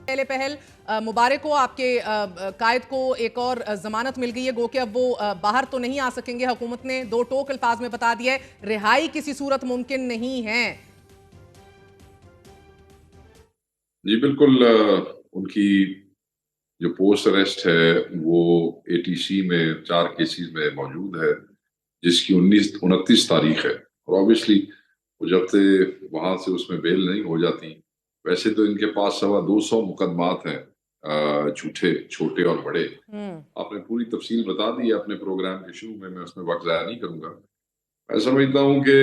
पहले पहल मुबारक हो आपके कायद को एक और जमानत मिल गई है। गो कि अब वो बाहर तो नहीं आ सकेंगे। हुकूमत ने दो टोक अल्फाज में बता दिया है रिहाई किसी सूरत मुमकिन नहीं है। जी बिल्कुल। उनकी जो पोस्ट अरेस्ट है वो एटीसी में 4 केसेस में मौजूद है, जिसकी 29 तारीख है। और ऑब्वियसली वो जब से वहां से उसमें बेल नहीं हो जाती, वैसे तो इनके पास 225 मुकदमात हैं, झूठे, छोटे और बड़े। आपने पूरी तफसील बता दी है अपने प्रोग्राम के शुरू में, मैं उसमें वक्त जाया नहीं करूंगा। मैं समझता हूँ कि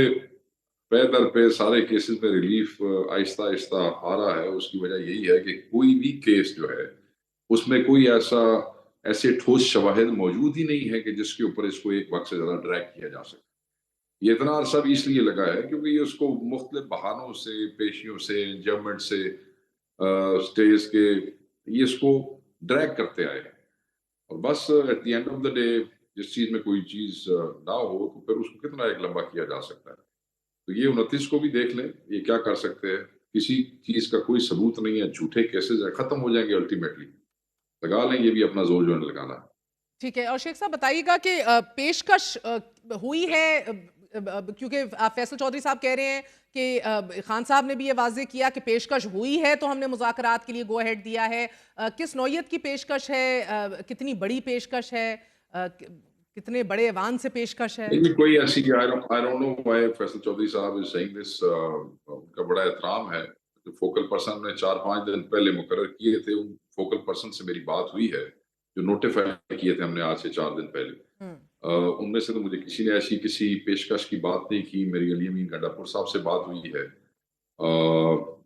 पे दर पे सारे केसेस में रिलीफ आहिस्ता आहिस्ता आ रहा है। उसकी वजह यही है कि कोई भी केस जो है उसमें कोई ऐसे ठोस शवाहिद मौजूद ही नहीं है कि जिसके ऊपर इसको एक वक्त से ज्यादा ड्रैग किया जा सके। ये इतना अरसा भी इसलिए लगा है क्योंकि ये उसको मुख्तलिफ बहानों से, पेशियों से, जजमेंट से, स्टेज के, ये इसको ड्रैग करते आए हैं। और बस at the end of the day जिस चीज में कोई चीज ना हो तो फिर उसको कितना एक लंबा किया जा सकता है। तो ये 29 को भी देख लें, ये क्या कर सकते हैं। किसी चीज का कोई सबूत नहीं है, झूठे केसेस है, खत्म हो जाएंगे अल्टीमेटली। लगा लें ये भी अपना जोर जो है लगाना है। ठीक है। और शेख साहब बताइएगा कि पेशकश हुई है क्योंकि फैसल चौधरी साहब कह रहे हैं कि खान साहब ने भी ये वाजे किया कि पेशकश हुई है तो हमने मुज़ाकरात के लिए गो अहेड दिया है। किस नौयत की पेशकश है, कितनी बड़ी पेशकश है, कितने बड़े ऐवान से पेशकश है? नहीं कोई ऐसी, I don't know why Faisal Chaudhry साहब इज सेइंग दिस। उनका बड़ा एहतराम है। जो फोकल पर्सन ने 4-5 दिन पहले मुकर्रर किए थे, उन फोकल पर्सन से मेरी बात हुई है, जो नोटिफाई किए थे हमने आज से 4 दिन पहले। उनमें से तो मुझे किसी ने ऐसी किसी पेशकश की बात नहीं की। मेरी अली अमीन गंडापुर साहब से बात हुई है।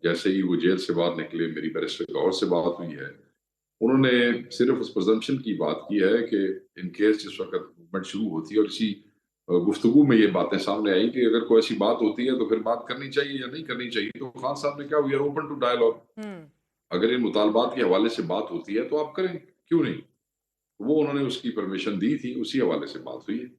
जैसे ही वो जेल से बाहर निकले, मेरी बैरिस्टर गौहर से बात हुई है। उन्होंने सिर्फ उस प्रजम्पशन की बात की है कि इन केस जिस वक्त मूवमेंट शुरू होती है और इसी गुफ्तगू में ये बातें सामने आई कि अगर कोई ऐसी बात होती है तो फिर बात करनी चाहिए या नहीं करनी चाहिए। तो खान साहब ने क्या, we are open to dialogue. अगर इन मुतालबात के हवाले से बात होती है तो आप करें, क्यों नहीं। वो उन्होंने उसकी परमिशन दी थी, उसी हवाले से बात हुई है।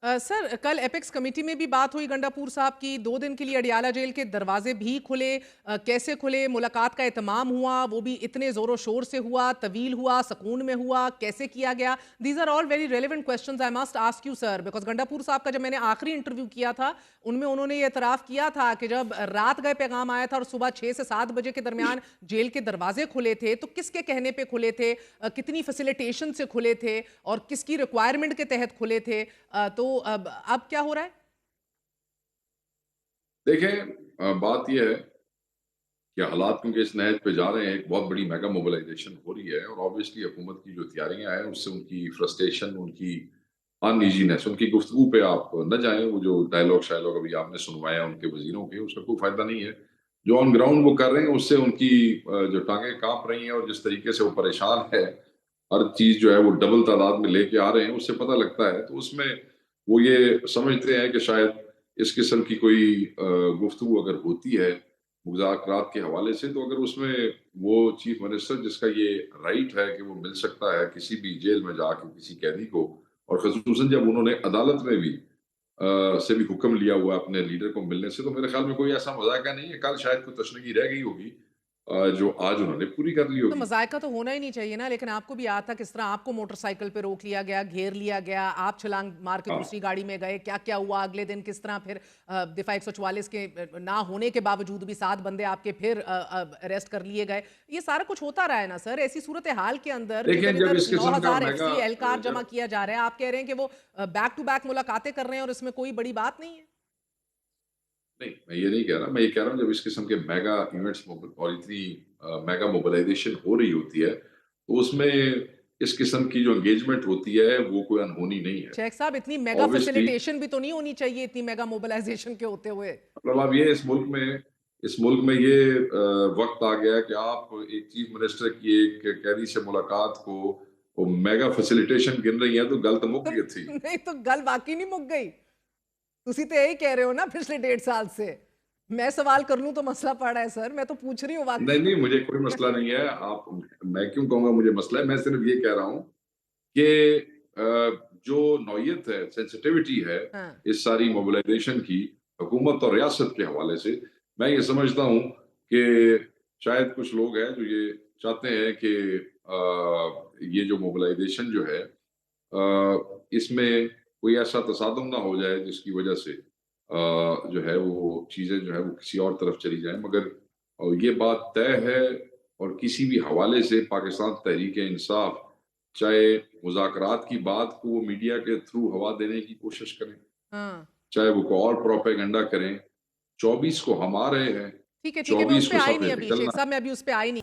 सर कल एपेक्स कमेटी में भी बात हुई गंडापुर साहब की। 2 दिन के लिए अडियाला जेल के दरवाजे भी खुले। कैसे खुले, मुलाकात का एहतमाम हुआ, वो भी इतने जोरों शोर से हुआ, तवील हुआ, सुकून में हुआ, कैसे किया गया? These are all very relevant questions I must ask you sir, because Gandapur साहब का जब मैंने आखिरी इंटरव्यू किया था उनमें उन्होंने ये एतराफ़ किया था कि जब रात गए पैगाम आया था और सुबह 6 से 7 बजे के दरमियान जेल के दरवाजे खुले थे तो किसके कहने पे खुले थे, कितनी फैसिलिटेशन से खुले थे और किसकी रिक्वायरमेंट के तहत खुले थे। तो अब क्या हो रहा है? देखें, बात यह है कि हालात क्योंकि इस नहज पे जा रहे हैं, एक बहुत बड़ी मेगा मोबिलाइजेशन हो रही है। और ऑब्वियसली हुकूमत की जो तैयारियां हैं उससे उनकी फ्रस्ट्रेशन, उनकी अनईजीनेस, उनकी गुफ्तगू पे आप न जाएं। वो जो डायलॉग शायलॉग अभी आपने सुनवाया उनके वजीरों के, उसका कोई फायदा नहीं है। जो ऑन ग्राउंड वो कर रहे हैं उससे उनकी जो टांगे कांप रही हैं और जिस तरीके से वो परेशान है, हर चीज जो है वो डबल तादाद में लेके आ रहे हैं, उससे पता लगता है। तो उसमें वो ये समझते हैं कि शायद इस किस्म की कोई गुफ्तगू अगर होती है मुज़ाकरात के हवाले से, तो अगर उसमें वो चीफ मिनिस्टर जिसका ये राइट है कि वो मिल सकता है किसी भी जेल में जाके किसी कैदी को, और खसूसन जब उन्होंने अदालत में भी से भी हुक्म लिया हुआ है अपने लीडर को मिलने से, तो मेरे ख्याल में कोई ऐसा मजाका नहीं है। कल शायद कोई तशनगी रह गई होगी जो आज उन्होंने पूरी कर ली तो होगी। मज़ायका तो होना ही नहीं चाहिए ना। लेकिन आपको भी याद था किस तरह आपको मोटरसाइकिल पे रोक लिया गया, घेर लिया गया, आप छलांग मार के हाँ। दूसरी गाड़ी में गए, क्या क्या हुआ अगले दिन, किस तरह फिर दिफा 144 के ना होने के बावजूद भी 7 बंदे आपके फिर अरेस्ट कर लिए गए। ये सारा कुछ होता रहा है ना सर। ऐसी सूरत हाल के अंदर कि देखिए, जब जब इधर इस किस्म का 9,000 मेगा FC एहलकार जमा जब किया जा रहा है, आप कह रहे हैं कि वो बैक टू बैक मुलाकातें कर रहे हैं और इसमें कोई बड़ी बात नहीं है। नहीं, मैं ये नहीं कह रहा। मैं ये कह रहा हूँ जब इस किस्म के मेगा इवेंट्स और इतनी मेगा मोबिलाइजेशन हो रही होती है, तो उसमें इस किस्म की जो एंगेजमेंट होती है वो कोई अनहोनी नहीं है। शेख साहब इतनी मेगा ऑब्वियसली फैसिलिटेशन भी तो नहीं होनी चाहिए इतनी मेगा मोबिलाइजेशन के होते हुए। मतलब अब ये इस मुल्क में ये वक्त आ गया है कि आप एक चीफ मिनिस्टर की एक कैदी से मुलाकात को वो मेगा फैसिलिटेशन गिन रही है, तो गल तो मुक तो गई थी। नहीं तो गल बाकी नहीं मुक गई। तुसी तो यही कह रहे हो ना पिछले 1.5 साल से। मैं सवाल कर लूं तो मसला पड़ा है सर, मैं तो पूछ रही हूँ नहीं वाकई। नहीं, मुझे कोई मसला नहीं है। आप, मैं क्यों कहूंगा मुझे मसला है। मैं सिर्फ ये कह रहा हूँ कि जो नौयत है, सेंसिटिविटी है हाँ। इस सारी मोबिलाइजेशन की, हुकूमत और रियासत के हवाले से, मैं ये समझता हूँ कि शायद कुछ लोग हैं जो ये चाहते हैं कि ये जो मोबिलाइजेशन जो है इसमें कोई ऐसा तसादुम ना हो जाए जिसकी वजह से जो है वो चीजें जो है वो किसी और तरफ चली जाएं, मगर ये बात तय है और किसी भी हवाले से पाकिस्तान तहरीक इंसाफ चाहे मुज़ाकरात की बात को वो मीडिया के थ्रू हवा देने की कोशिश करें, हाँ। चाहे वो कोई और प्रोपेगेंडा करें, 24 को हम आ रहे हैं, ठीक है, मैं उस 24 पे को आई नहीं सबने अभी, शेख निकलना साहब, मैं अभी उस पे आई नहीं।